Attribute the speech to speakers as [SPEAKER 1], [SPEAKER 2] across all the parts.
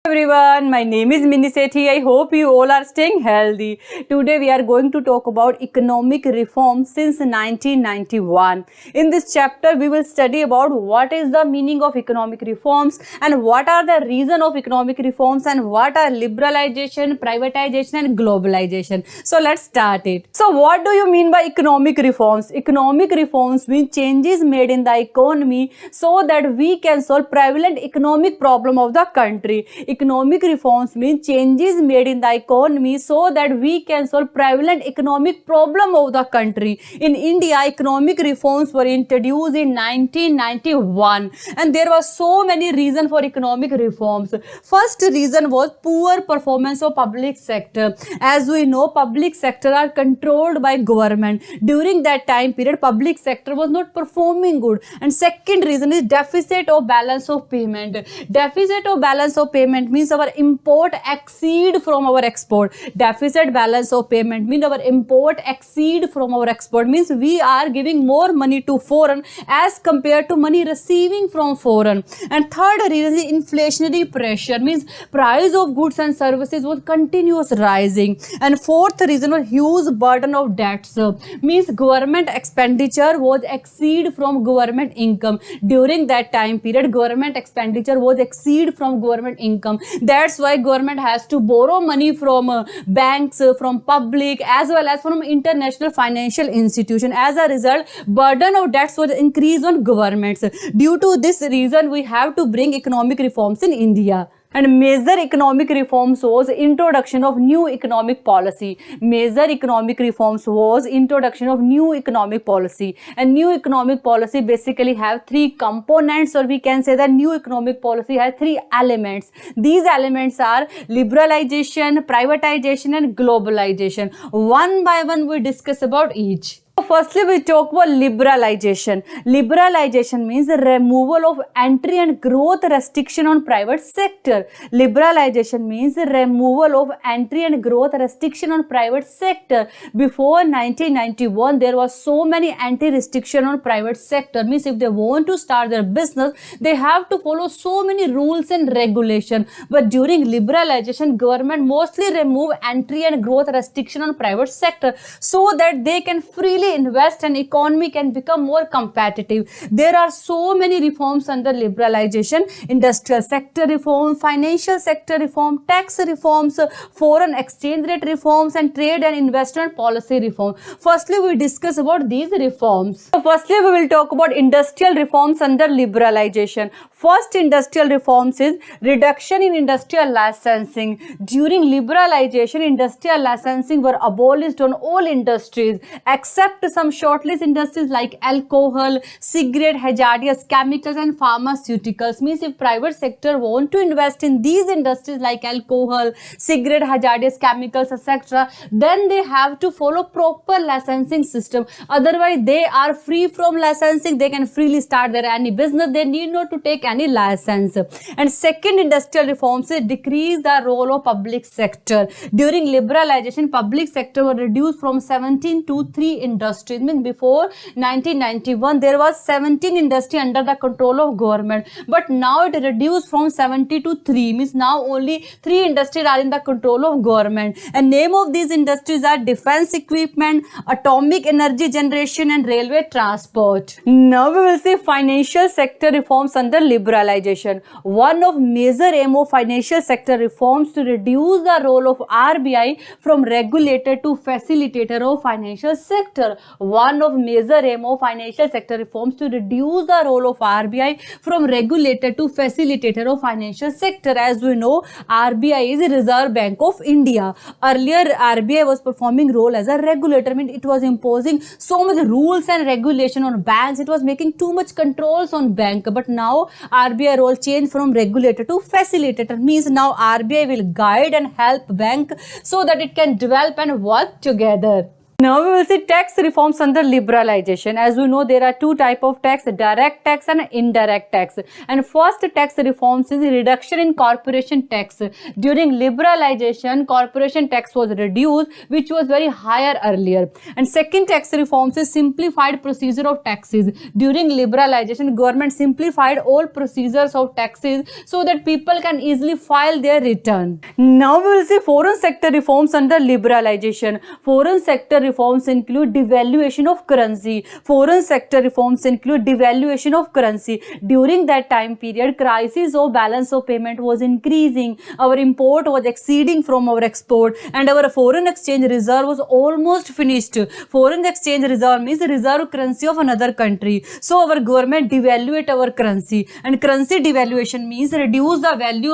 [SPEAKER 1] Everyone, my name is Mini Sethi. I hope you all are staying healthy. Today we are going to talk about economic reform since 1991. In this chapter we will study about what is the meaning of economic reforms and what are the reason of economic reforms and what are liberalization, privatization and globalization. So let's start it. So what do you mean by economic reforms? Economic reforms mean changes made in the economy so that we can solve prevalent economic problem of the country. Economic reforms mean changes made in the economy so that we can solve prevalent economic problem of the country. In India, economic reforms were introduced in 1991 and there were so many reasons for economic reforms. First reason was poor performance of public sector. As we know, public sector are controlled by government. During that time period, public sector was not performing good. And second reason is deficit of balance of payment. Deficit of balance of payment means our import exceed from our export. Deficit balance of payment means our import exceed from our export, means we are giving more money to foreign as compared to money receiving from foreign. And third reason is inflationary pressure, means price of goods and services was continuous rising. And fourth reason was huge burden of debts, means government expenditure was exceed from government income. During that time period, government expenditure was exceed from government income. That's why government has to borrow money from banks, from public as well as from international financial institution. As a result, burden of debts was increased on governments. Due to this reason, we have to bring economic reforms in India. And major economic reforms was introduction of new economic policy. Major economic reforms was introduction of new economic policy. And new economic policy basically have three components, or we can say that new economic policy has three elements. These elements are liberalization, privatization and globalization. One by one we discuss about each. Firstly, we talk about liberalization. Liberalization means the removal of entry and growth restriction on private sector. Liberalization means the removal of entry and growth restriction on private sector. Before 1991, there was so many anti-restriction on private sector. Means if they want to start their business, they have to follow so many rules and regulation. But during liberalization, government mostly remove entry and growth restriction on private sector so that they can freely invest and economy can become more competitive. There are so many reforms under liberalization: industrial sector reform, financial sector reform, tax reforms, foreign exchange rate reforms and trade and investment policy reform. Firstly, we discuss about these reforms. Firstly, we will talk about industrial reforms under liberalization. First industrial reforms is reduction in industrial licensing. During liberalization, industrial licensing were abolished on all industries except some shortlist industries like alcohol, cigarette, hazardous chemicals and pharmaceuticals. Means if private sector want to invest in these industries like alcohol, cigarette, hazardous chemicals, etc., then they have to follow proper licensing system. Otherwise, they are free from licensing. They can freely start their any business. They need not to take any license. And second industrial reforms is decrease the role of public sector. During liberalization, public sector was reduced from 17 to 3 industries. Means before 1991 there was 17 industry under the control of government, but now it reduced from 70 to 3, means now only 3 industries are in the control of government. And name of these industries are defense equipment, atomic energy generation and railway transport. Now we will see financial sector reforms under liberalization. One of major aim of financial sector reforms to reduce the role of RBI from regulator to facilitator of financial sector. One of major aim of financial sector reforms to reduce the role of RBI from regulator to facilitator of financial sector. As we know, RBI is the Reserve Bank of India. Earlier, RBI was performing role as a regulator, means it was imposing so much rules and regulation on banks. It was making too much controls on bank. But now RBI role changed from regulator to facilitator, means now RBI will guide and help bank so that it can develop and work together. Now we will see tax reforms under liberalization. As we know, there are two types of tax, direct tax and indirect tax. And first tax reforms is reduction in corporation tax. During liberalization, corporation tax was reduced, which was very higher earlier. And second tax reforms is simplified procedure of taxes. During liberalization, government simplified all procedures of taxes so that people can easily file their return. Now we will see foreign sector reforms under liberalization. Foreign sector reforms include devaluation of currency. Foreign sector reforms include devaluation of currency. During that time period, crisis of balance of payment was increasing. Our import was exceeding from our export, and our foreign exchange reserve was almost finished. Foreign exchange reserve means the reserve currency of another country. So our government devaluate our currency, and currency devaluation means reduce the value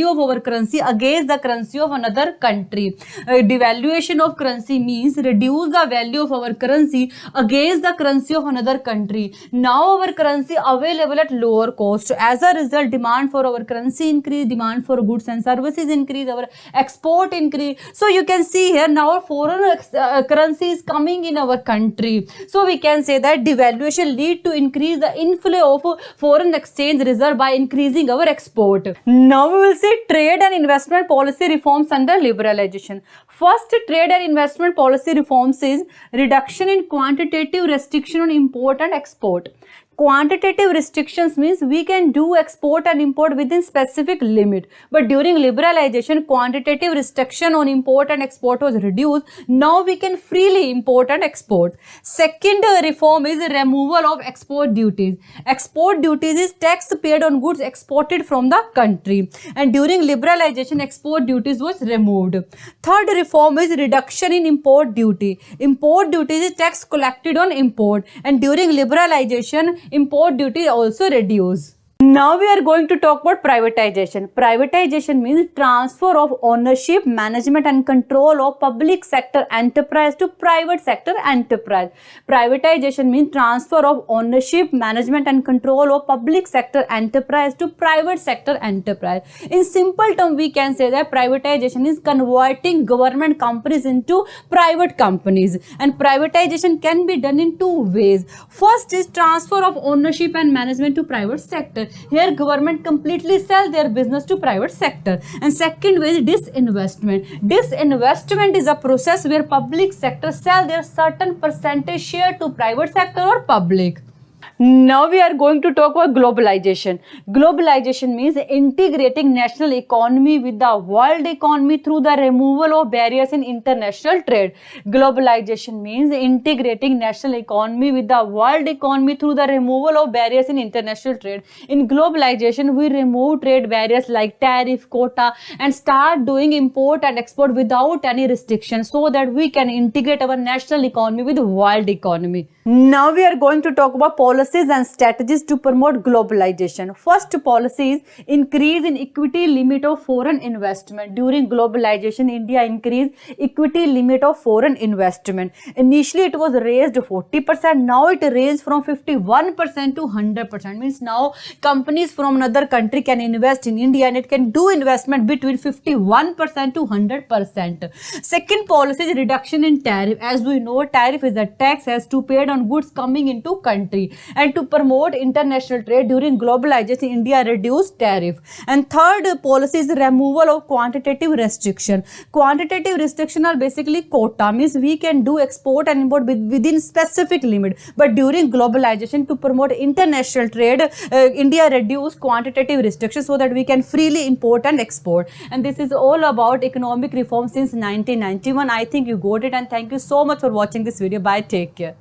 [SPEAKER 1] of our currency against the currency of another country. Devaluation of currency means reduce the value of our currency against the currency of another country. Now our currency available at lower cost. As a result, demand for our currency increase, demand for goods and services increase, our export increase. So you can see here now foreign currency is coming in our country. So we can say that devaluation lead to increase the inflow of foreign exchange reserve by increasing our export. Now we will see trade and investment policy reforms under liberalization. First trade and investment policy reforms is reduction in quantitative restriction on import and export. Quantitative restrictions means we can do export and import within specific limit. But during liberalization, quantitative restriction on import and export was reduced. Now we can freely import and export. Second reform is removal of export duties. Export duties is tax paid on goods exported from the country. And during liberalization, export duties was removed. Third reform is reduction in import duty. Import duties is tax collected on import. And during liberalization, import duty also reduced. Now we are going to talk about privatization. Privatization means transfer of ownership, management and control of public sector enterprise to private sector enterprise. Privatization means transfer of ownership, management and control of public sector enterprise to private sector enterprise. In simple terms, we can say that privatization is converting government companies into private companies. And privatization can be done in two ways. First is transfer of ownership and management to private sector. Here government completely sell their business to private sector. And second way is disinvestment. Disinvestment is a process where public sector sell their certain percentage share to private sector or public. Now we are going to talk about globalization. Globalization means integrating national economy with the world economy through the removal of barriers in international trade. Globalization means integrating national economy with the world economy through the removal of barriers in international trade. In globalization, we remove trade barriers like tariff, quota and start doing import and export without any restriction so that we can integrate our national economy with the world economy. Now we are going to talk about policies and strategies to promote globalization. First policy is increase in equity limit of foreign investment. During globalization, India increased equity limit of foreign investment. Initially it was raised to 40%. Now it raised from 51% to 100%. Means now companies from another country can invest in India and it can do investment between 51% to 100%. Second policy is reduction in tariff. As we know, tariff is a tax as to paid on goods coming into country. And to promote international trade during globalization, India reduced tariff. And third policy is removal of quantitative restriction. Quantitative restriction are basically quota, means we can do export and import within specific limit. But during globalization, to promote international trade, India reduced quantitative restrictions so that we can freely import and export. And this is all about economic reform since 1991. I think you got it, and thank you so much for watching this video. Bye, take care.